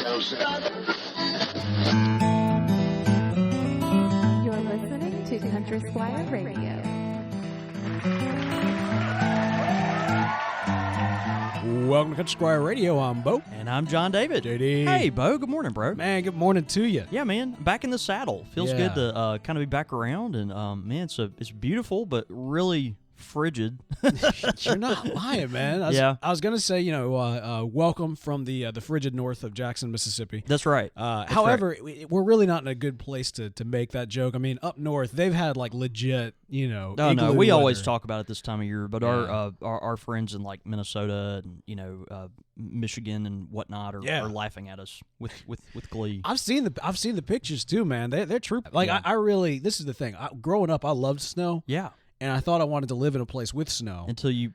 You're listening to Country Squire Radio. Welcome to Country Squire Radio. I'm Bo. And I'm John David. JD. Hey, Bo. Good morning, bro. Man, good morning to you. Yeah, man. Back in the saddle. Feels good to kind of be back around. And, man, it's beautiful, but really frigid. You're not lying, man. I was going to say, welcome from the frigid north of Jackson, Mississippi. That's right. However, we're really not in a good place to make that joke. I mean, up north, they've had like legit, No, igloo we always weather. talk about it this time of year, but our friends in like Minnesota and Michigan and whatnot are laughing at us with glee. I've seen the pictures too, man. They're true. Like I really, this is the thing. Growing up, I loved snow. Yeah. And I thought I wanted to live in a place with snow. Until you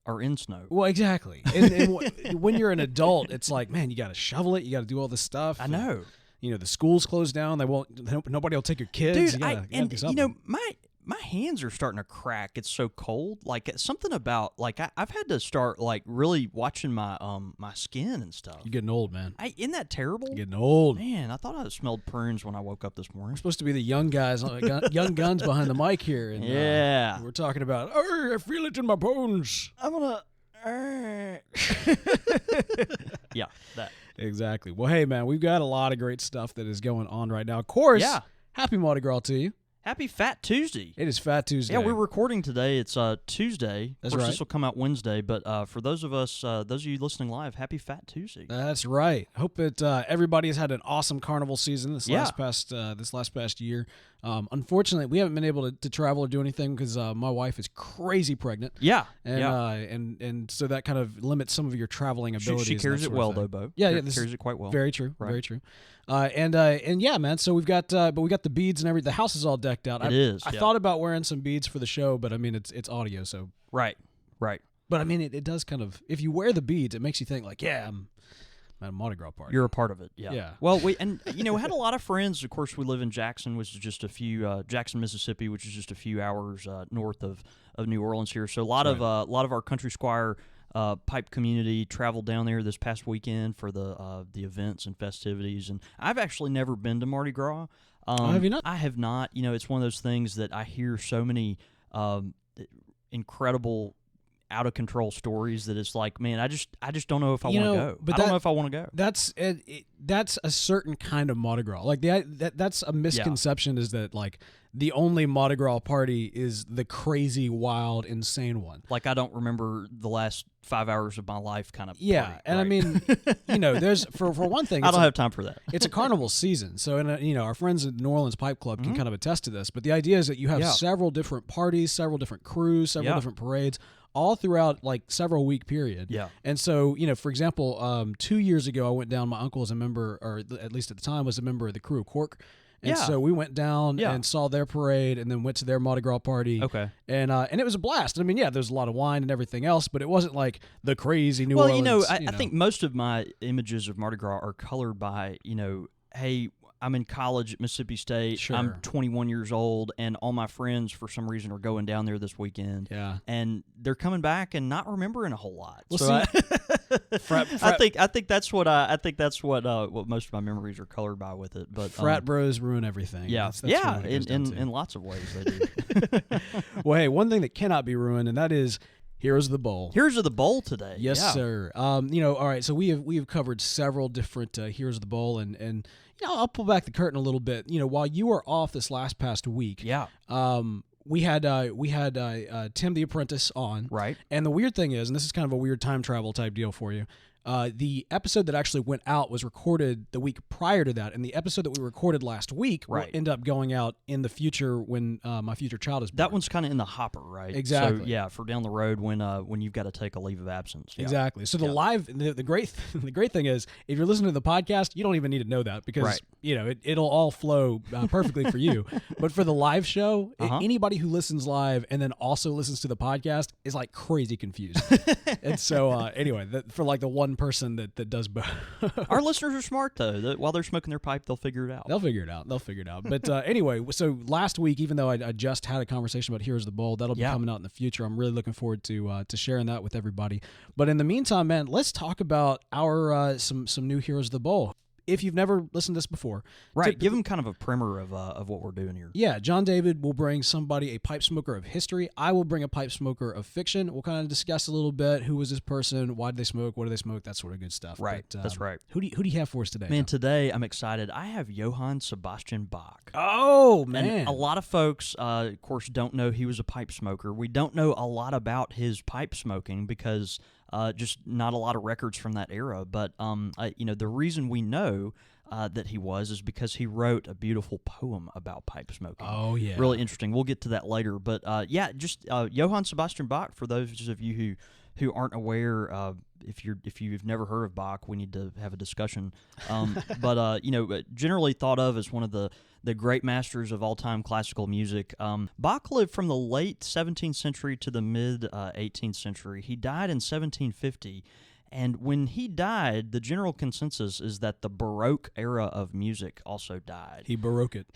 are in snow. Well, exactly. And when you're an adult, it's like, man, you got to shovel it. You got to do all this stuff. I know. The schools closed down. Nobody will take your kids. Dude, my hands are starting to crack. It's so cold. Like something about I've had to start like really watching my my skin and stuff. You're getting old, man. Isn't that terrible? You're getting old. Man, I thought I smelled prunes when I woke up this morning. We're supposed to be the young guys, young guns behind the mic here. And, we're talking about, I feel it in my bones. I'm gonna. Yeah, that. Exactly. Well, hey, man, we've got a lot of great stuff that is going on right now. Of course, happy Mardi Gras to you. Happy Fat Tuesday. It is Fat Tuesday. Yeah, we're recording today. It's Tuesday. That's of course, right. This will come out Wednesday, but for those of you listening live, happy Fat Tuesday. That's right. Hope that everybody has had an awesome carnival season this last past year. Unfortunately, we haven't been able to travel or do anything because my wife is crazy pregnant. Yeah, and so that kind of limits some of your traveling abilities. She carries it well, though, Bo. Yeah, carries it quite well. Very true. Right. Very true. And yeah, man. So we've got the beads and everything. The house is all decked out. I thought about wearing some beads for the show, but I mean it's audio, so right. But I mean it does kind of, if you wear the beads, it makes you think like, I'm at a Mardi Gras party. You're a part of it. Yeah. Well, we had a lot of friends. Of course, we live in Jackson, which is just a few Jackson, Mississippi, which is just a few hours north of New Orleans here. So a lot of our Country Squire pipe community traveled down there this past weekend for the events and festivities. And I've actually never been to Mardi Gras. Have you not? I have not. It's one of those things that I hear so many incredible, out of control stories that it's like, man, I just don't know if I want to go. But I don't know if I want to go. That's a certain kind of Mardi Gras. Like that's a misconception, is that like the only Mardi Gras party is the crazy, wild, insane one. Like I don't remember the last 5 hours of my life kind of party, and right? I mean, there's for one thing, I don't have time for that. It's a carnival season, so our friends at New Orleans Pipe Club can kind of attest to this. But the idea is that you have several different parties, several different crews, several different parades, all throughout like several week period. Yeah. And so, for example, 2 years ago, I went down. My uncle is a member, or at least at the time was a member of the crew of Cork. And so we went down and saw their parade, and then went to their Mardi Gras party. Okay. And it was a blast. I mean, there's a lot of wine and everything else, but it wasn't like the crazy New Orleans. I think most of my images of Mardi Gras are colored by, hey, I'm in college at Mississippi State. Sure. I'm 21 years old, and all my friends, for some reason, are going down there this weekend. Yeah. And they're coming back and not remembering a whole lot. Well, so I think that's what what most of my memories are colored by with it. But frat bros ruin everything. Yeah. That's what it goes down to. In lots of ways they do. Well, hey, one thing that cannot be ruined, and that is Heroes of the Bowl. Heroes of the Bowl today. Yes, sir. All right. So we have covered several different Heroes of the Bowl, and I'll pull back the curtain a little bit. While you were off this past week, we had Tim the Apprentice on, right? And the weird thing is, and this is kind of a weird time travel type deal for you. The episode that actually went out was recorded the week prior to that, and the episode that we recorded last week will end up going out in the future when my future child is born. That one's kind of in the hopper, right? Exactly. So, for down the road when you've got to take a leave of absence. Yeah. Exactly. So the great thing is, if you're listening to the podcast, you don't even need to know that because it'll all flow perfectly for you. But for the live show, anybody who listens live and then also listens to the podcast is like crazy confused. And so anyway, for like the one person that does both. Our listeners are smart though. While they're smoking their pipe, they'll figure it out. They'll figure it out. But anyway, so last week, even though I just had a conversation about Heroes of the Bowl, that'll be coming out in the future. I'm really looking forward to sharing that with everybody. But in the meantime, man, let's talk about our some new Heroes of the Bowl. if you've never listened to this before, right, give them kind of a primer of what we're doing here. Yeah, John David will bring somebody, a pipe smoker of history. I will bring a pipe smoker of fiction. We'll kind of discuss a little bit. Who was this person? Why did they smoke? What do they smoke? That sort of good stuff. Right, But, that's right. Who do you have for us today? Man, John? today I'm excited. I have Johann Sebastian Bach. Oh, man. And a lot of folks, of course, don't know he was a pipe smoker. We don't know a lot about his pipe smoking because just not a lot of records from that era. But the reason we know that he is because he wrote a beautiful poem about pipe smoking. Oh, yeah. Really interesting. We'll get to that later. But just Johann Sebastian Bach, for those of you who aren't aware, if you've never heard of Bach, we need to have a discussion. But generally thought of as one of the great masters of all-time classical music. Bach lived from the late 17th century to the mid 18th century. He died in 1750. And when he died, the general consensus is that the Baroque era of music also died. He Baroque it.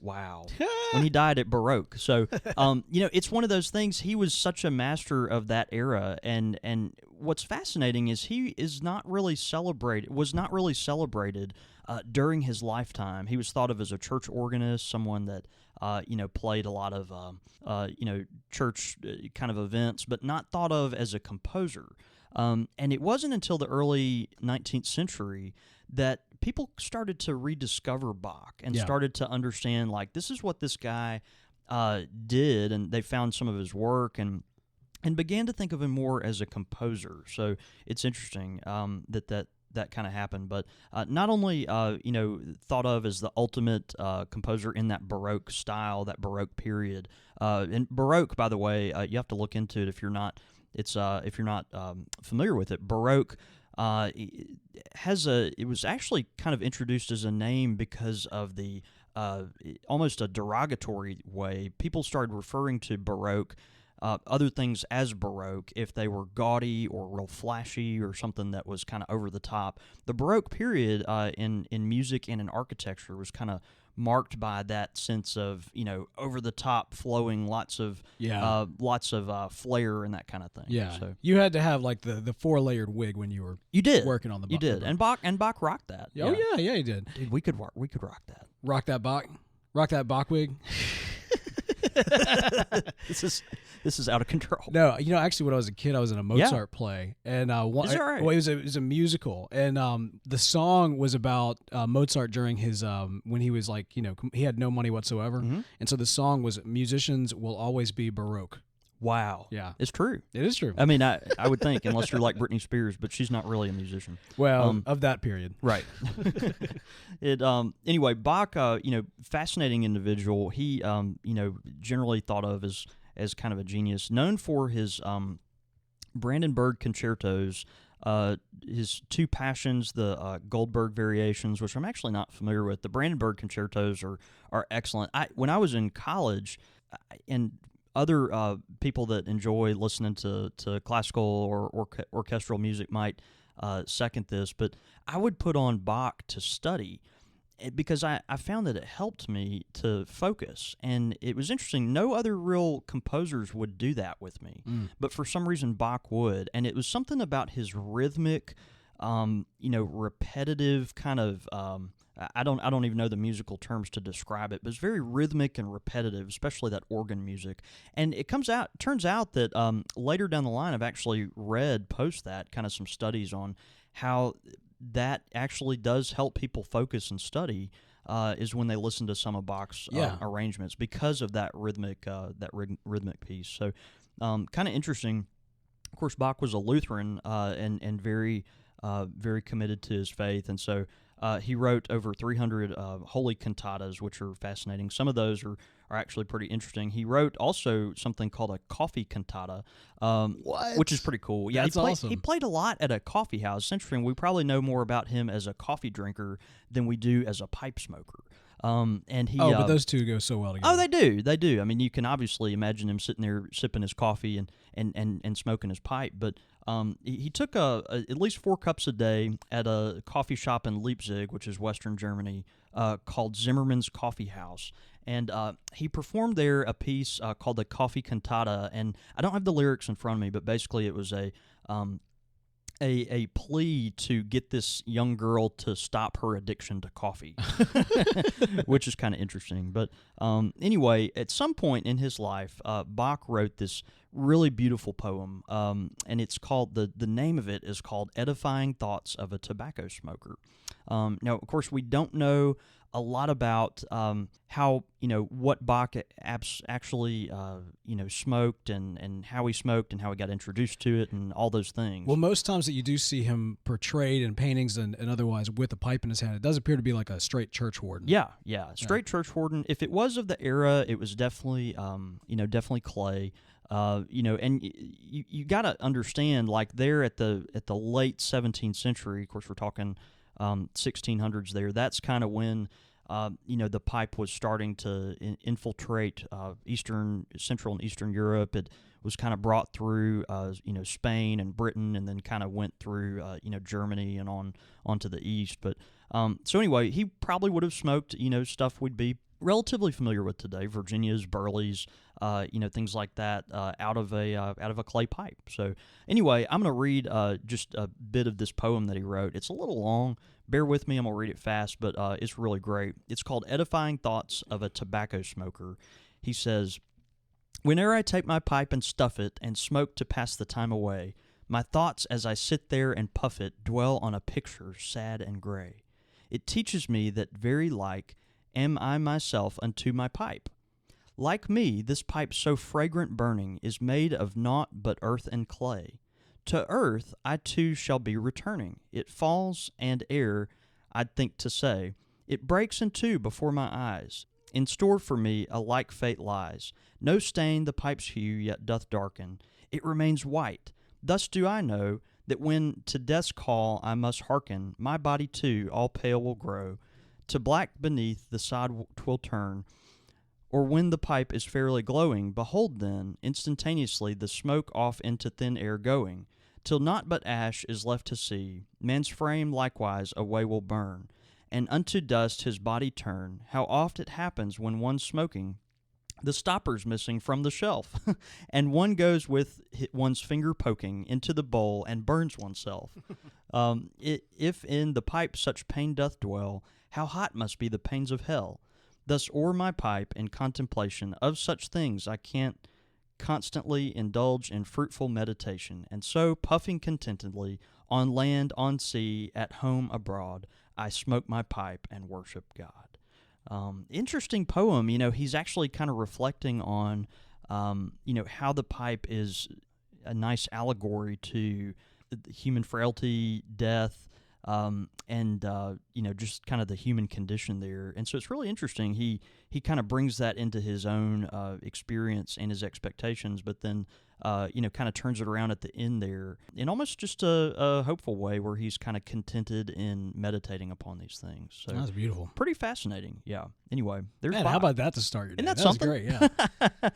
Wow. When he died at Baroque. So, it's one of those things. He was such a master of that era. And what's fascinating is he was not really celebrated during his lifetime. He was thought of as a church organist, someone that played a lot of church kind of events, but not thought of as a composer. And it wasn't until the early 19th century that people started to rediscover Bach and started to understand, like, this is what this guy did, and they found some of his work and began to think of him more as a composer. So it's interesting that kind of happened. But not only thought of as the ultimate composer in that Baroque style, that Baroque period. And Baroque, by the way, you have to look into it if you're not. If you're not familiar with it. Baroque it was actually kind of introduced as a name because of the almost a derogatory way people started referring to Baroque, other things as Baroque, if they were gaudy or real flashy or something that was kind of over the top. The Baroque period in music and in architecture was kind of marked by that sense of over the top, flowing, lots of flair and that kind of thing. Yeah, so you had to have like the 4-layered wig when you were working on the. You did, and Bach rocked that. Oh yeah, he did. Dude, we could rock that. Rock that Bach wig. This is out of control. No, actually, when I was a kid, I was in a Mozart play, and is that right? Well, it was a musical, and the song was about Mozart during his when he was like he had no money whatsoever, and so the song was musicians will always be Baroque. Wow. Yeah, it's true. It is true. I mean, I would think, unless you're like Britney Spears, but she's not really a musician. Well, of that period, right? Anyway, Bach, fascinating individual. He, generally thought of as kind of a genius, known for his Brandenburg concertos, his two passions, the Goldberg variations, which I'm actually not familiar with. The Brandenburg concertos are excellent. When I was in college, and other people that enjoy listening to classical or orchestral music might second this, but I would put on Bach to study because I found that it helped me to focus. And it was interesting. No other real composers would do that with me, but for some reason Bach would. And it was something about his rhythmic, repetitive kind of I don't even know the musical terms to describe it, but it's very rhythmic and repetitive, especially that organ music. And turns out that later down the line, I've actually read post that kind of some studies on how that actually does help people focus and study. Is when they listen to some of Bach's arrangements because of that rhythmic piece. So kind of interesting. Of course, Bach was a Lutheran and very very committed to his faith, and so. He wrote over 300 holy cantatas, which are fascinating. Some of those are actually pretty interesting. He wrote also something called a coffee cantata, which is pretty cool. Yeah, awesome. He played a lot at a coffee house. It's interesting. We probably know more about him as a coffee drinker than we do as a pipe smoker. And he. But those two go so well together. Oh, they do. I mean, you can obviously imagine him sitting there sipping his coffee and smoking his pipe. But he took at least 4 cups a day at a coffee shop in Leipzig, which is Western Germany, called Zimmermann's Coffee House. And he performed there a piece called the Coffee Cantata. And I don't have the lyrics in front of me, but basically it was a plea to get this young girl to stop her addiction to coffee, which is kind of interesting. But anyway, at some point in his life, Bach wrote this really beautiful poem, and it's called, the name of it is called Edifying Thoughts of a Tobacco Smoker. Now, of course, we don't know a lot about how, what Bach actually, smoked and how he smoked and how he got introduced to it and all those things. Well, most times that you do see him portrayed in paintings and otherwise with a pipe in his hand, it does appear to be like a straight church warden. Yeah, straight church warden. If it was of the era, it was definitely, definitely clay. And you got to understand, like there at the late 17th century, of course we're talking 1600s there, that's kind of when the pipe was starting to infiltrate Central and Eastern Europe. It was kind of brought through Spain and Britain, and then kind of went through Germany and onto the east. But so anyway, he probably would have smoked stuff we'd be relatively familiar with today, Virginias, Burleys, things like that, out of a clay pipe. So anyway, I'm going to read just a bit of this poem that he wrote. It's a little long. Bear with me. I'm going to read it fast, but it's really great. It's called Edifying Thoughts of a Tobacco Smoker. He says, "Whene'er I take my pipe and stuff it and smoke to pass the time away, my thoughts as I sit there and puff it dwell on a picture sad and gray. It teaches me that very like am I myself unto my pipe. Like me, this pipe so fragrant burning is made of naught but earth and clay. To earth I too shall be returning. It falls, and ere I'd think to say, it breaks in two before my eyes. In store for me a like fate lies. No stain the pipe's hue yet doth darken. It remains white. Thus do I know that when to death's call I must hearken, my body too all pale will grow. To black beneath the side 'twill turn, or when the pipe is fairly glowing, behold then, instantaneously the smoke off into thin air going, till naught but ash is left to see, man's frame likewise away will burn, and unto dust his body turn. How oft it happens when one's smoking, the stopper's missing from the shelf, and one goes with one's finger poking into the bowl and burns oneself. If in the pipe such pain doth dwell, how hot must be the pains of hell? Thus o'er my pipe, in contemplation of such things, I can't constantly indulge in fruitful meditation, and so, puffing contentedly, on land, on sea, at home, abroad, I smoke my pipe and worship God. Interesting poem. He's actually kind of reflecting on, how the pipe is a nice allegory to human frailty, death, and just kind of the human condition there. And so it's really interesting. He kind of brings that into his own experience and his expectations, but then kind of turns it around at the end there in almost just a hopeful way, where he's kind of contented in meditating upon these things. So that's beautiful. Pretty fascinating. Yeah. Anyway, there's Man, Bach. how about that to start your day? Isn't that That something? was great, yeah.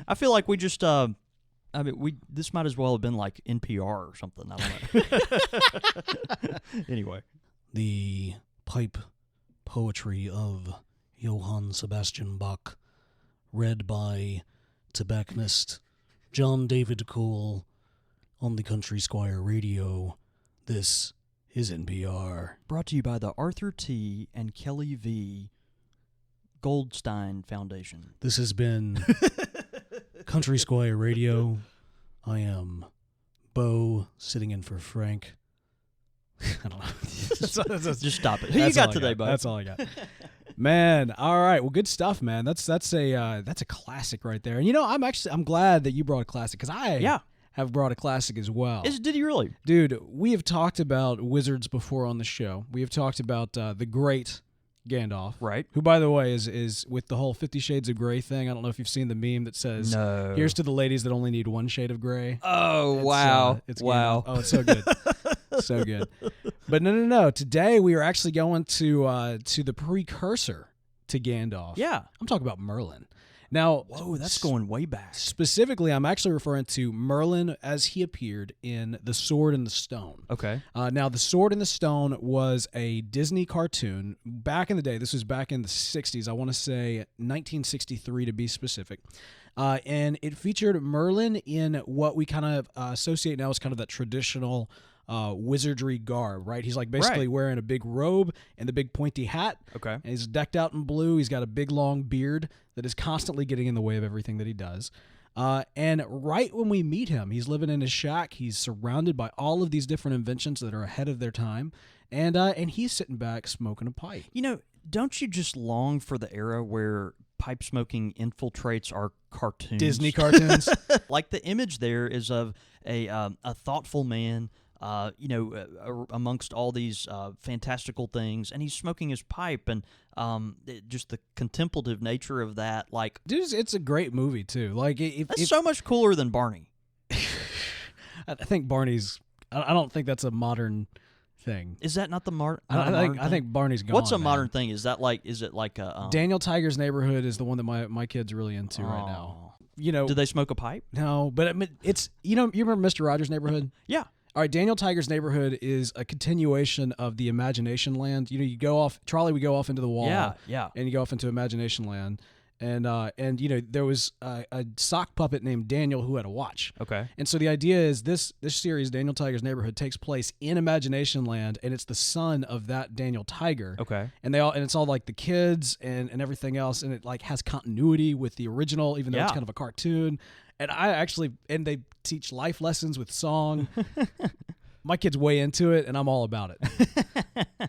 I feel like we just this might as well have been like NPR or something. I don't know. Anyway. The pipe poetry of Johann Sebastian Bach, read by tobacconist John David Cole on the Country Squire Radio. This is NPR. Brought to you by the Arthur T. and Kelly V. Goldstein Foundation. This has been Country Squire Radio. I am Bo, sitting in for Frank. I don't know. Just stop it. Who you got today, Bo? That's all I got. Man, all right. Well, good stuff, man. That's a classic right there. And I'm glad that you brought a classic, because I have brought a classic as well. Did you really? Dude, we have talked about wizards before on the show. We have talked about the great Gandalf, right? Who, by the way, is with the whole 50 Shades of Grey thing. I don't know if you've seen the meme that says, "No, here's to the ladies that only need one shade of gray." Oh, wow. It's wow. Gandalf. Oh, it's so good. So good. But no. Today we are actually going to the precursor to Gandalf. Yeah. I'm talking about Merlin. Now, whoa, that's going way back. Specifically, I'm actually referring to Merlin as he appeared in The Sword and the Stone. Okay. Now, The Sword and the Stone was a Disney cartoon back in the day. This was back in the 60s. I want to say 1963 to be specific. And it featured Merlin in what we kind of associate now as kind of that traditional wizardry garb, right? He's like basically wearing a big robe and the big pointy hat. Okay. And he's decked out in blue. He's got a big long beard that is constantly getting in the way of everything that he does. And right when we meet him, he's living in his shack. He's surrounded by all of these different inventions that are ahead of their time. And he's sitting back smoking a pipe. You know, don't you just long for the era where pipe smoking infiltrates our cartoons? Disney cartoons. Like the image there is of a thoughtful man, amongst all these fantastical things, and he's smoking his pipe, and just the contemplative nature of that. Like, dude, it's a great movie too. Like, that's so much cooler than Barney. I think Barney's. I don't think that's a modern thing. Is that not the modern? I think Barney's gone. What's a man. modern thing? Is that like? Is it like a Daniel Tiger's Neighborhood is the one that my kid's really into right now. You know, do they smoke a pipe? No, but I mean, it's you remember Mr. Rogers' Neighborhood? Yeah. All right, Daniel Tiger's Neighborhood is a continuation of the Imagination Land. You know, you go off trolley, we go off into the wall, yeah, and you go off into Imagination Land. And you know, there was a sock puppet named Daniel who had a watch. Okay. And so the idea is this series, Daniel Tiger's Neighborhood, takes place in Imagination Land, and it's the son of that Daniel Tiger. Okay. And it's all like the kids and everything else, and it like has continuity with the original, even though it's kind of a cartoon. And they teach life lessons with song. My kid's way into it, and I'm all about it.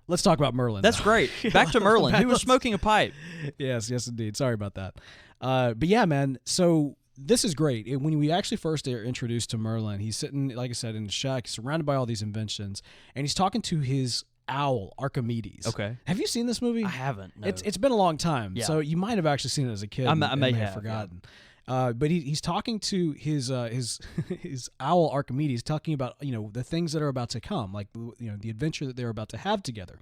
Let's talk about Merlin. That's great. Back to Merlin. He was smoking a pipe. Yes, indeed. Sorry about that. But yeah, man. So this is great. When we actually first are introduced to Merlin, he's sitting, like I said, in his shack, surrounded by all these inventions, and he's talking to his owl, Archimedes. Okay. Have you seen this movie? I haven't. No. It's been a long time, so you might have actually seen it as a kid. I may have forgotten. Yeah. But he's talking to his owl Archimedes, talking about the things that are about to come, like the adventure that they're about to have together,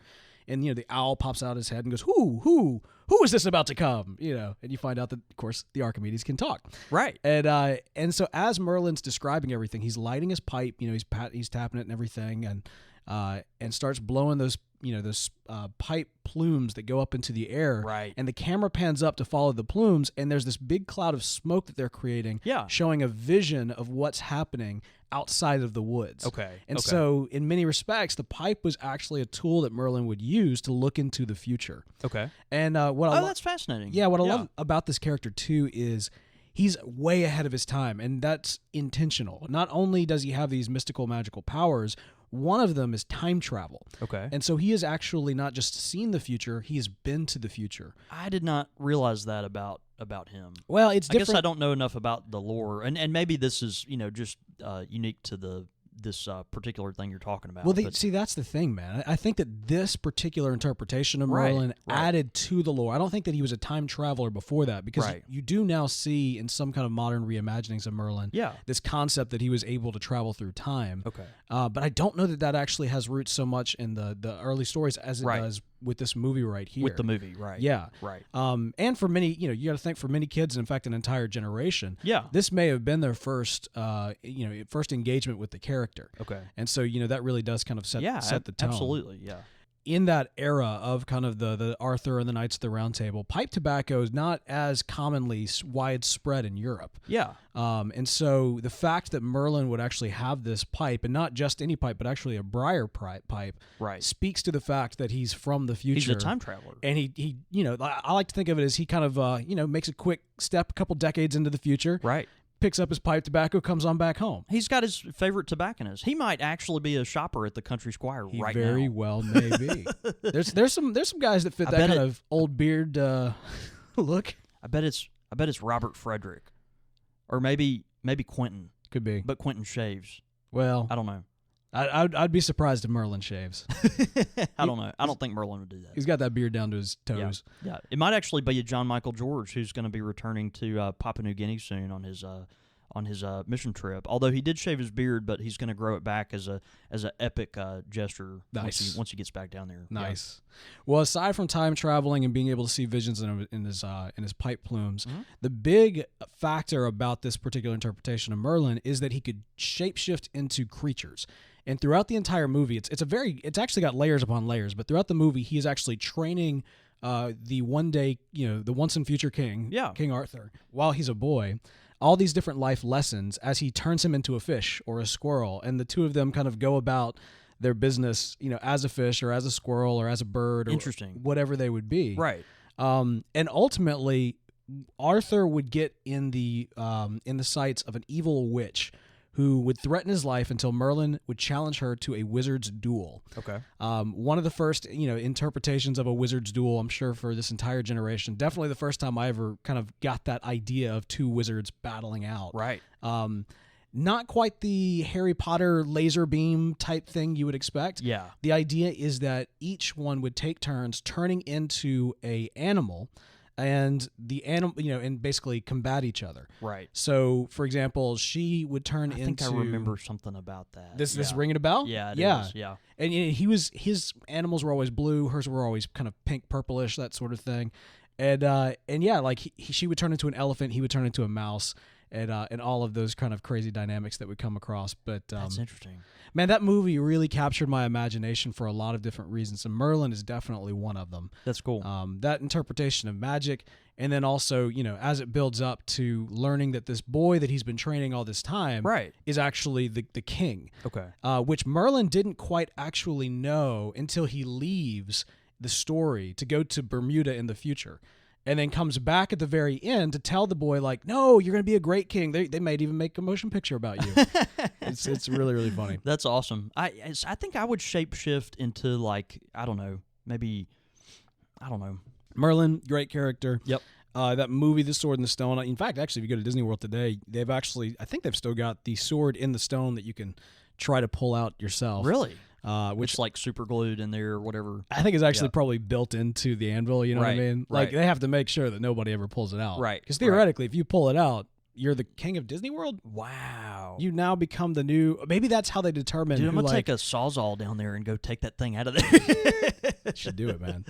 and the owl pops out his head and goes, who is this about to come? And you find out that of course the Archimedes can talk, right? And so as Merlin's describing everything, he's lighting his pipe, he's tapping it and everything, and starts blowing those pipe plumes that go up into the air. Right. And the camera pans up to follow the plumes, and there's this big cloud of smoke that they're creating, showing a vision of what's happening outside of the woods. Okay. And so in many respects, the pipe was actually a tool that Merlin would use to look into the future. Okay. And that's fascinating. Yeah, what I love about this character too is he's way ahead of his time, and that's intentional. Not only does he have these mystical, magical powers, one of them is time travel. Okay. And so he has actually not just seen the future, he has been to the future. I did not realize that about him. Well, it's different. I guess I don't know enough about the lore, and maybe this is just unique to this particular thing you're talking about. Well, see, that's the thing, man. I think that this particular interpretation of Merlin added to the lore. I don't think that he was a time traveler before that, because you do now see in some kind of modern reimaginings of Merlin this concept that he was able to travel through time. Okay. But I don't know that actually has roots so much in the early stories as it does with this movie right here. With the movie, right. Yeah. Right. And for many, you got to think for many kids, and in fact, an entire generation, this may have been their first engagement with the character. Okay. And so, that really does kind of set the tone. Absolutely, yeah. In that era of kind of the Arthur and the Knights of the Round Table, pipe tobacco is not as commonly widespread in Europe. Yeah. And so the fact that Merlin would actually have this pipe, and not just any pipe, but actually a briar pipe, speaks to the fact that he's from the future. He's a time traveler. And he I like to think of it as he kind of, makes a quick step a couple decades into the future. Right. Picks up his pipe tobacco, comes on back home. He's got his favorite tobacconist. He might actually be a shopper at the Country Squire right now. He very well may be. There's some guys that fit that kind of old beard look. I bet it's Robert Frederick, or maybe Quentin. Could be, but Quentin shaves. Well, I don't know. I'd be surprised if Merlin shaves. I don't know. I don't think Merlin would do that. He's got that beard down to his toes. Yeah. It might actually be a John Michael George who's going to be returning to Papua New Guinea soon on his mission trip. Although he did shave his beard, but he's going to grow it back as an epic gesture. Nice. Once he gets back down there. Nice. Yeah. Well, aside from time traveling and being able to see visions in his pipe plumes, the big factor about this particular interpretation of Merlin is that he could shapeshift into creatures. And throughout the entire movie, it's actually got layers upon layers. But throughout the movie, he is actually training the once and future king, King Arthur, while he's a boy. all these different life lessons as he turns him into a fish or a squirrel, and the two of them kind of go about their business, as a fish or as a squirrel or as a bird or whatever they would be. Right. And ultimately, Arthur would get in the sights of an evil witch who would threaten his life until Merlin would challenge her to a wizard's duel. Okay. One of the first, interpretations of a wizard's duel, I'm sure, for this entire generation. Definitely the first time I ever kind of got that idea of two wizards battling out. Right. Not quite the Harry Potter laser beam type thing you would expect. Yeah. The idea is that each one would take turns turning into a animal, and the animal, and basically combat each other. Right. So, for example, she would turn into. I think I remember something about that. This ringing a bell? Yeah, it is. Yeah. And his animals were always blue. Hers were always kind of pink, purplish, that sort of thing. And like she would turn into an elephant. He would turn into a mouse. And all of those kind of crazy dynamics that would come across. But that's interesting. Man, that movie really captured my imagination for a lot of different reasons, and Merlin is definitely one of them. That's cool. That interpretation of magic, and then also, as it builds up to learning that this boy that he's been training all this time is actually the king. Okay. Which Merlin didn't quite actually know until he leaves the story to go to Bermuda in the future. And then comes back at the very end to tell the boy, like, no, you're going to be a great king. They might even make a motion picture about you. It's really, really funny. That's awesome. I think I would shapeshift into, like, I don't know. Merlin, great character. Yep. That movie, The Sword in the Stone. In fact, actually, if you go to Disney World today, I think they've still got the sword in the stone that you can try to pull out yourself. Really? Which it's like super glued in there or whatever. I think is actually probably built into the anvil, you know what I mean? Like they have to make sure that nobody ever pulls it out. Right. Because theoretically, if you pull it out, you're the king of Disney World. Wow. You now become the new, maybe that's how they determine. Dude, I'm going to take a Sawzall down there and go take that thing out of there. Should do it, man.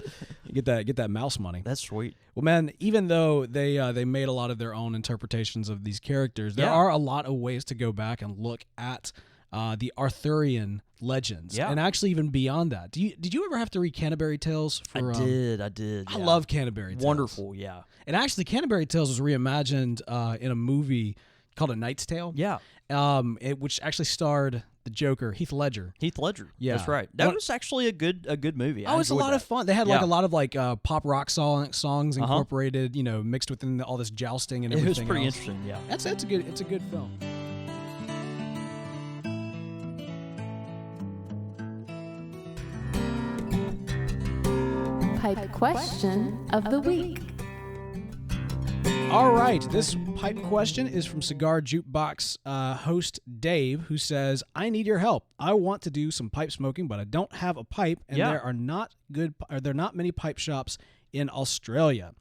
Get that mouse money. That's sweet. Well, man, even though they made a lot of their own interpretations of these characters, there are a lot of ways to go back and look at the Arthurian legends, and actually even beyond that. Did you ever have to read Canterbury Tales? I did. I love Canterbury Tales. Wonderful, yeah. And actually, Canterbury Tales was reimagined in a movie called A Knight's Tale. Yeah. Which actually starred the Joker, Heath Ledger. Yeah, that's right. That was actually a good movie. Oh, it's a lot of fun. They had like a lot of like pop rock songs incorporated, mixed within all this jousting and everything. It was pretty else. interesting. Yeah, it's a good film. Pipe question of the week. All right, this pipe question is from Cigar Jukebox host Dave, who says, "I need your help. I want to do some pipe smoking, but I don't have a pipe, and there are not many pipe shops in Australia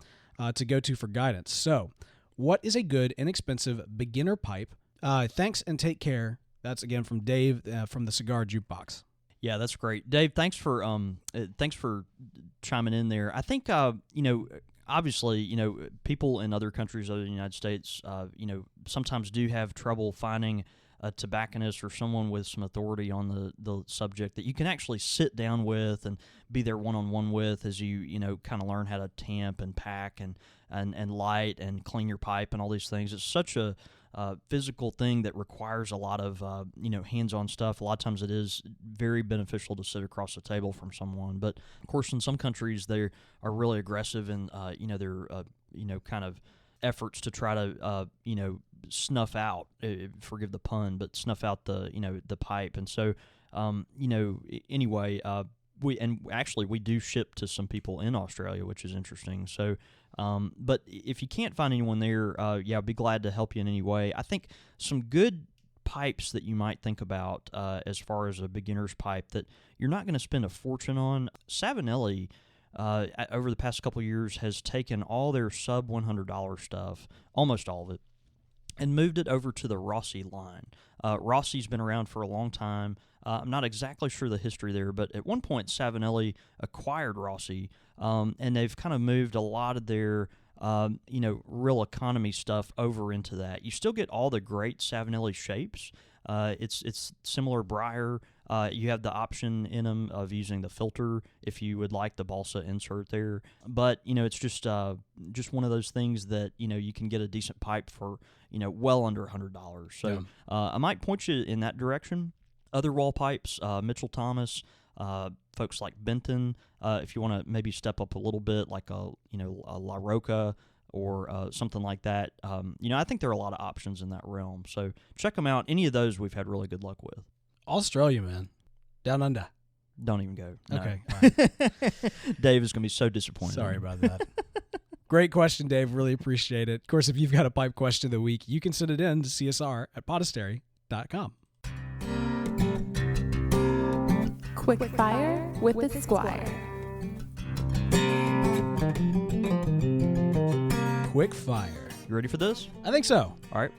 to go to for guidance. So, what is a good, inexpensive beginner pipe? Thanks and take care." That's again from Dave from the Cigar Jukebox. Yeah, that's great, Dave. Thanks for chiming in there. I think obviously, people in other countries other than the United States, sometimes do have trouble finding a tobacconist or someone with some authority on the subject that you can actually sit down with and be there one-on-one with as you kind of learn how to tamp and pack and light and clean your pipe and all these things. It's such a physical thing that requires a lot of hands-on stuff. A lot of times it is very beneficial to sit across the table from someone, but of course in some countries they are really aggressive in their kind of efforts to try to snuff out, forgive the pun, but snuff out the pipe. And so anyway, we do ship to some people in Australia, which is interesting. So but if you can't find anyone there, I'd be glad to help you in any way. I think some good pipes that you might think about as far as a beginner's pipe that you're not going to spend a fortune on. Savinelli, over the past couple of years, has taken all their sub $100 stuff, almost all of it, and moved it over to the Rossi line. Rossi's been around for a long time. I'm not exactly sure the history there, but at one point Savinelli acquired Rossi, and they've kind of moved a lot of their real economy stuff over into that. You still get all the great Savinelli shapes. It's similar briar, You have the option in them of using the filter if you would like the balsa insert there. But, it's just one of those things that, you can get a decent pipe for, well under $100. So I might point you in that direction. Other wall pipes, Mitchell Thomas, folks like Benton, if you want to maybe step up a little bit, like a La Roca or something like that. I think there are a lot of options in that realm. So check them out. Any of those we've had really good luck with. Australia, man. Down under. Don't even go. No. Okay. All right. Dave is going to be so disappointed. Sorry about that. Great question, Dave. Really appreciate it. Of course, if you've got a pipe question of the week, you can send it in to csr@podastery.com. Quick Fire with the Squire. Quick fire. You ready for this? I think so. All right.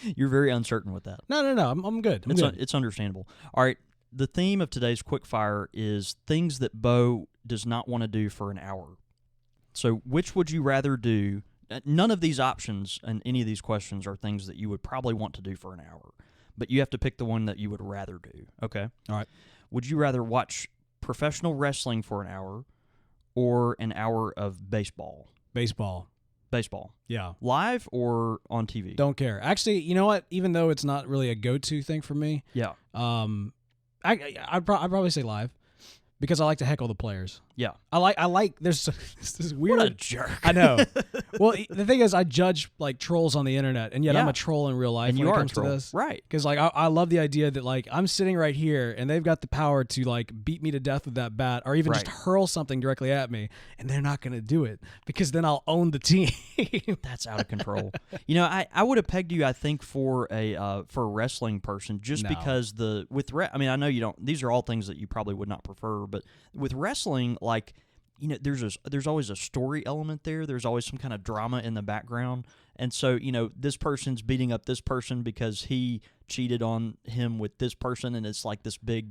You're very uncertain with that. No. I'm good. It's understandable. All right. The theme of today's quick fire is things that Bo does not want to do for an hour. So which would you rather do? None of these options and any of these questions are things that you would probably want to do for an hour, but you have to pick the one that you would rather do. Okay? All right. Would you rather watch professional wrestling for an hour or an hour of baseball? Baseball. Yeah. Live or on TV? Don't care. Actually, you know what? Even though it's not really a go-to thing for me, yeah. I'd probably say live because I like to heckle the players. Yeah. I like there's this weird. What a jerk. I know. Well, the thing is, I judge like trolls on the internet, and yet I'm a troll in real life and when you it are comes a troll. to this. Right. Because like I love the idea that like I'm sitting right here, and they've got the power to like beat me to death with that bat, or even just hurl something directly at me, and they're not going to do it because then I'll own the team. That's out of control. I would have pegged you, I think, for a wrestling person just because I know you don't. These are all things that you probably would not prefer, but with wrestling, like. There's always a story element there. There's always some kind of drama in the background. And so, this person's beating up this person because he cheated on him with this person, and it's like this big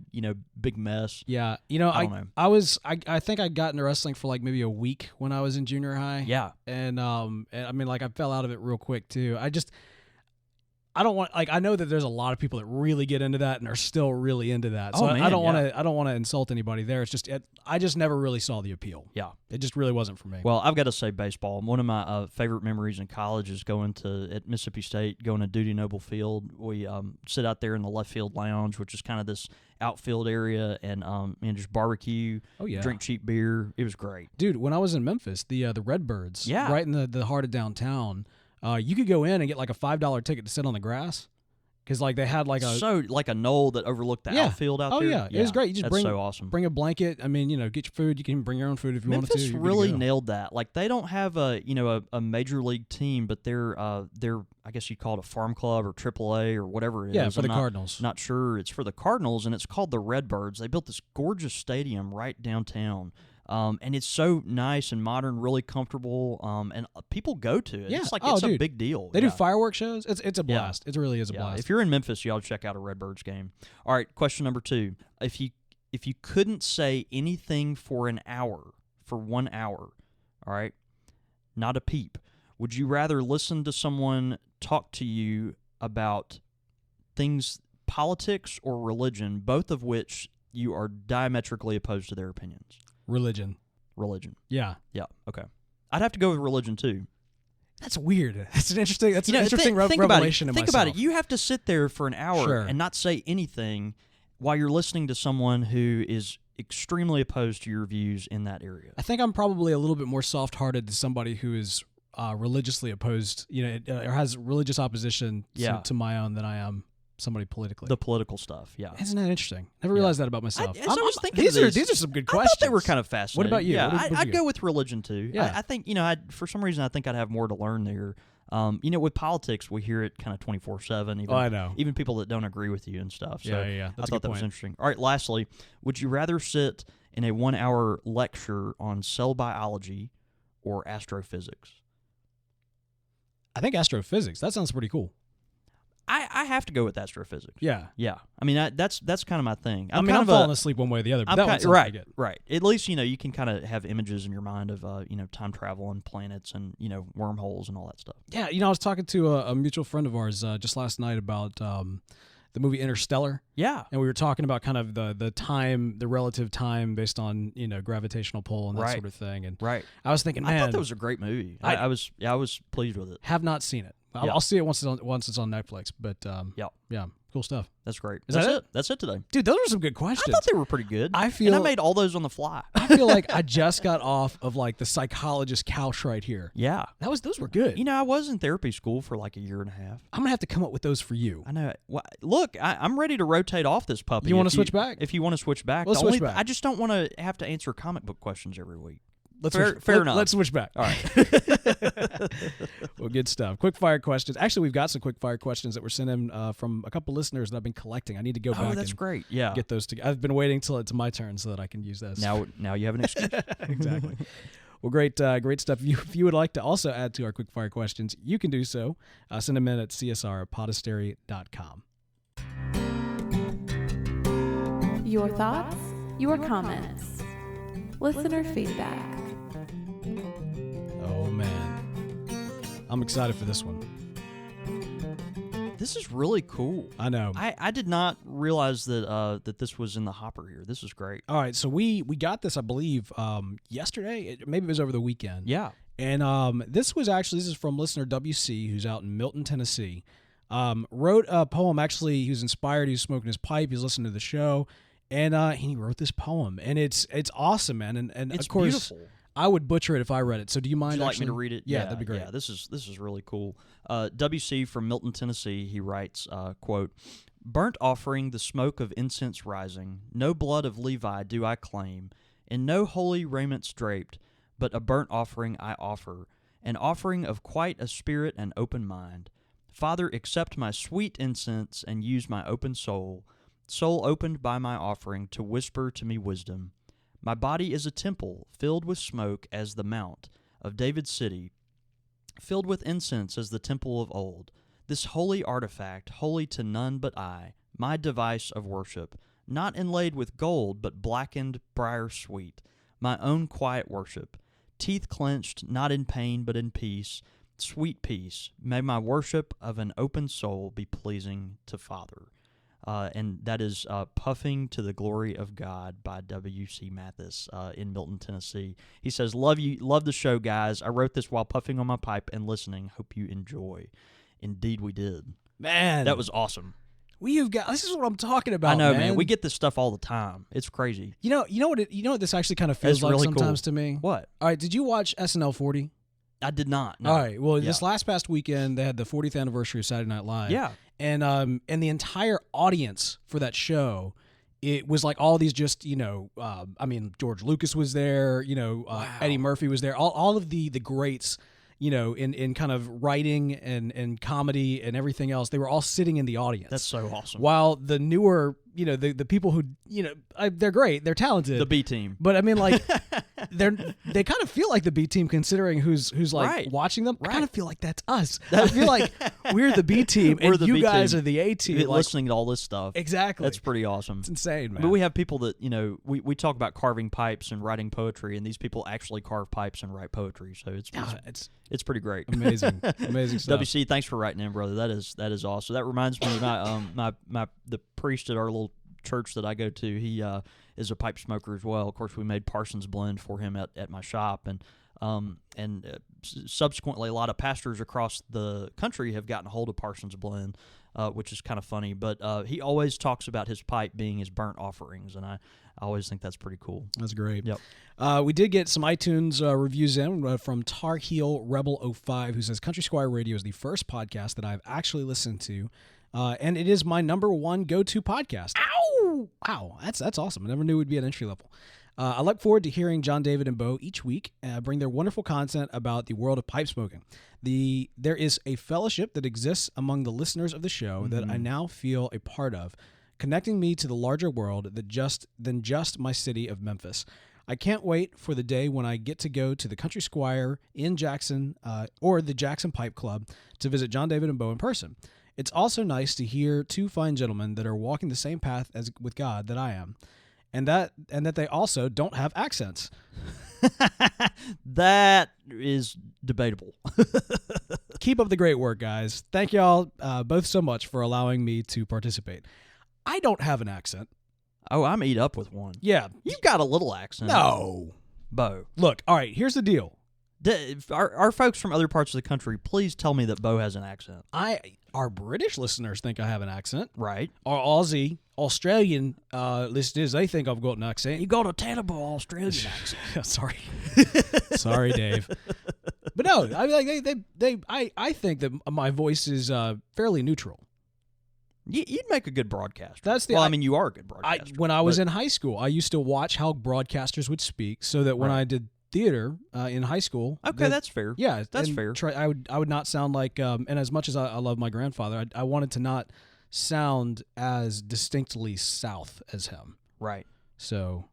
mess. Yeah. I don't know. I think I got into wrestling for like maybe a week when I was in junior high. Yeah. And I mean, like I fell out of it real quick too. I don't want I know that there's a lot of people that really get into that and are still really into that. So I don't want to insult anybody there. It's just I just never really saw the appeal. Yeah. It just really wasn't for me. Well, I've got to say baseball. One of my favorite memories in college is at Mississippi State, going to Dudy Noble Field. We sit out there in the left field lounge, which is kind of this outfield area, and just barbecue, drink cheap beer. It was great. Dude, when I was in Memphis, the Redbirds, right in the heart of downtown, you could go in and get like a $5 ticket to sit on the grass because like they had like a knoll that overlooked the outfield out there. Oh yeah, it was great. You just so awesome. Bring a blanket. I mean, get your food. You can even bring your own food if you Memphis wanted to. Memphis really nailed that. Like they don't have a major league team, but they're I guess you'd call it a farm club or AAA or whatever it is. Yeah, for the Cardinals. Not sure. It's for the Cardinals, and it's called the Redbirds. They built this gorgeous stadium right downtown. And it's so nice and modern, really comfortable, and people go to it. Yeah. It's like it's a big deal. They do fireworks shows. It's a blast. It really is a blast. If you're in Memphis, you ought to check out a Redbirds game. All right, question number 2. If you couldn't say anything for 1 hour, all right, not a peep, would you rather listen to someone talk to you about things, politics or religion, both of which you are diametrically opposed to their opinions? Religion. Yeah. Okay. I'd have to go with religion too. That's weird. That's an interesting. Revelation. Think about it. You have to sit there for an hour and not say anything while you're listening to someone who is extremely opposed to your views in that area. I think I'm probably a little bit more soft-hearted to somebody who is religiously opposed, or has religious opposition to my own than I am somebody politically. The political stuff, yeah. Isn't that interesting? Never realized that about myself. I was thinking these are some good questions. I thought they were kind of fascinating. What about you? Yeah, I'd go with religion too. Yeah. I think for some reason I think I'd have more to learn there. With politics, we hear it kind of 24/7. I know. Even people that don't agree with you and stuff. So yeah. I thought that was interesting. All right, lastly, would you rather sit in a 1-hour lecture on cell biology or astrophysics? I think astrophysics. That sounds pretty cool. I have to go with astrophysics. Yeah. I mean, that's kind of my thing. I'm falling asleep one way or the other. But that one sounds right. Good. Right. At least you can kind of have images in your mind of time travel and planets and wormholes and all that stuff. Yeah. I was talking to a mutual friend of ours just last night about the movie Interstellar. Yeah. And we were talking about kind of the relative time based on, gravitational pull and that sort of thing. And I was thinking, man, I thought that was a great movie. I was pleased with it. Have not seen it. I'll see it once it's on Netflix. But yeah, cool stuff. That's great. That's it? That's it today. Dude, those are some good questions. I thought they were pretty good. I made all those on the fly. I feel like I just got off of like the psychologist couch right here. Yeah. Those were good. I was in therapy school for like a year and a half. I'm gonna have to come up with those for you. I know. Well, look, I'm ready to rotate off this puppy. You want to switch back? If you want to switch back. Let's switch back. I just don't want to have to answer comic book questions every week. Fair enough. Let's switch back. All right. Well, good stuff. Quick fire questions. Actually, we've got some quick fire questions that were sent in from a couple listeners that I've been collecting. I need to go back. Oh, that's great. Yeah. Get those together. I've been waiting till it's my turn so that I can use those. Now you have an excuse. Exactly. Well, great stuff. If you would like to also add to our quick fire questions, you can do so. Send them in at csr@podastery.com. Your thoughts, your comments, listener feedback. Oh, man. I'm excited for this one. This is really cool. I know. I did not realize that this was in the hopper here. This is great. All right, so we got this, I believe, yesterday. Maybe it was over the weekend. Yeah. And this is from listener WC, who's out in Milton, Tennessee. Wrote a poem. Actually, he was inspired. He was smoking his pipe. He was listening to the show, and he wrote this poem. And it's awesome, man. And it's of course, beautiful. I would butcher it if I read it. So do you mind? Would you like me to read it? Yeah, that'd be great. Yeah, this is really cool. WC from Milton, Tennessee, he writes, quote, "Burnt offering, the smoke of incense rising, no blood of Levi do I claim, in no holy raiments draped, but a burnt offering I offer, an offering of quite a spirit and open mind. Father, accept my sweet incense and use my open soul opened by my offering to whisper to me wisdom. My body is a temple, filled with smoke as the mount of David's city, filled with incense as the temple of old. This holy artifact, holy to none but I, my device of worship, not inlaid with gold, but blackened briar sweet, my own quiet worship, teeth clenched, not in pain, but in peace, sweet peace. May my worship of an open soul be pleasing to Father." And that is Puffing to the Glory of God by W.C. Mathis in Milton, Tennessee. He says, love the show, guys. I wrote this while puffing on my pipe and listening. Hope you enjoy. Indeed, we did. Man. That was awesome. This is what I'm talking about. I know, man. We get this stuff all the time. It's crazy. You know what this actually kind of feels like really sometimes cool. to me? What? All right, did you watch SNL 40? I did not. No. All right. Well, this past weekend, they had the 40th anniversary of Saturday Night Live. Yeah. And the entire audience for that show, it was like all these just, George Lucas was there, Wow. Eddie Murphy was there, all of the greats, in kind of writing and comedy and everything else, they were all sitting in the audience. That's so awesome. While the newer, the people who, they're great, they're talented. The B team. But I mean, like, they kind of feel like the B team considering who's like Right. watching them. Right. I kind of feel like that's us. I feel like we're the B team We're and the you B guys team. are the A team. Like, Listening to all this stuff. exactly. That's pretty awesome. It's insane, man. But we have people that, we talk about carving pipes and writing poetry, and these people actually carve pipes and write poetry. So it's pretty great. Amazing stuff. WC, thanks for writing in, brother. That is awesome. That reminds me of the priest at our little church that I go to. He is a pipe smoker as well. Of course, we made Parsons Blend for him at my shop, and subsequently, a lot of pastors across the country have gotten a hold of Parsons Blend, which is kind of funny. But he always talks about his pipe being his burnt offerings, and I always think that's pretty cool. That's great. Yep. We did get some iTunes reviews in from Tar Heel Rebel 05, who says Country Squire Radio is the first podcast that I've actually listened to, and it is my number one go-to podcast. Ow! Wow, that's awesome. I never knew it would be an entry level. I look forward to hearing John David and Bo each week bring their wonderful content about the world of pipe smoking. There is a fellowship that exists among the listeners of the show that I now feel a part of, connecting me to the larger world than just my city of Memphis. I can't wait for the day when I get to go to the Country Squire in Jackson or the Jackson Pipe Club to visit John David and Bo in person. It's also nice to hear two fine gentlemen that are walking the same path as with God that I am, and that they also don't have accents. That is debatable. keep up the great work, guys. Thank y'all both so much for allowing me to participate. I don't have an accent. Oh, I'm eat up with one. Yeah. You've got a little accent. No. Bo. Look, all right, here's the deal. Our folks from other parts of the country, please tell me that Bo has an accent. Our British listeners think I have an accent. Right. Our Aussie, Australian listeners, they think I've got an accent. You got a terrible Australian accent. Sorry. Sorry, Dave. But no, I think that my voice is fairly neutral. You'd make a good broadcaster. I mean, you are a good broadcaster. When I was in high school, I used to watch how broadcasters would speak so that when I did theater in high school. Okay, that's fair. Yeah, that's fair. I would not sound like, and as much as I love my grandfather, I wanted to not sound as distinctly South as him. Right. So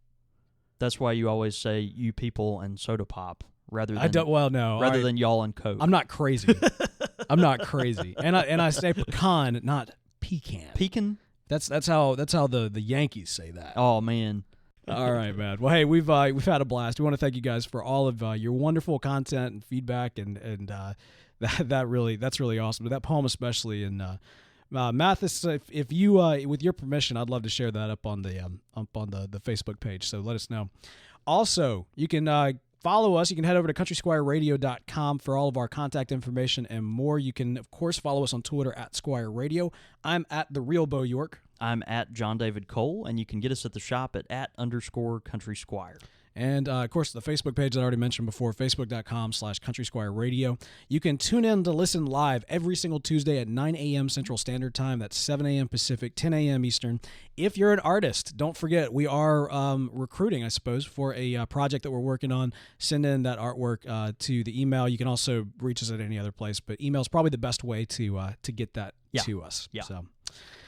that's why you always say "you people" and soda pop rather than than y'all and Coke. I'm not crazy. I'm not crazy, and I say pecan, not pecan. Pecan. That's how the Yankees say that. Oh man. All right, man. Well, hey, we've had a blast. We want to thank you guys for all of your wonderful content and feedback, and that's really awesome. But that poem especially, and Mathis, if you with your permission, I'd love to share that up on the Facebook page. So let us know. Also, you can follow us. You can head over to countrysquireradio.com for all of our contact information and more. You can, of course, follow us on Twitter at Squire Radio. I'm at The Real Bo York. I'm at John David Cole, and you can get us at the shop at @_Country Squire. And, of course, the Facebook page that I already mentioned before, facebook.com/Country Squire Radio. You can tune in to listen live every single Tuesday at 9 a.m. Central Standard Time. That's 7 a.m. Pacific, 10 a.m. Eastern. If you're an artist, don't forget, we are recruiting, I suppose, for a project that we're working on. Send in that artwork to the email. You can also reach us at any other place, but email is probably the best way to get that to us. Yeah. So.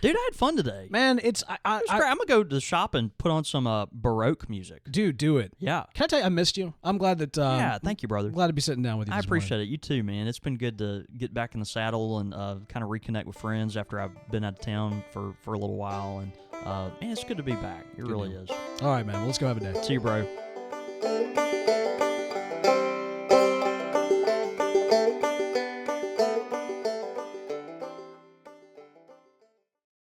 Dude, I had fun today. Man, I'm going to go to the shop and put on some Baroque music. Dude, do it. Yeah. Can I tell you, I missed you. I'm glad that... yeah, thank you, brother. I'm glad to be sitting down with you I this appreciate morning. it. You too, man. It's been good to get back in the saddle and kind of reconnect with friends after I've been out of town for a little while. And, man, it's good to be back. It really is. All right, man. Well, let's go have a day. See you, bro.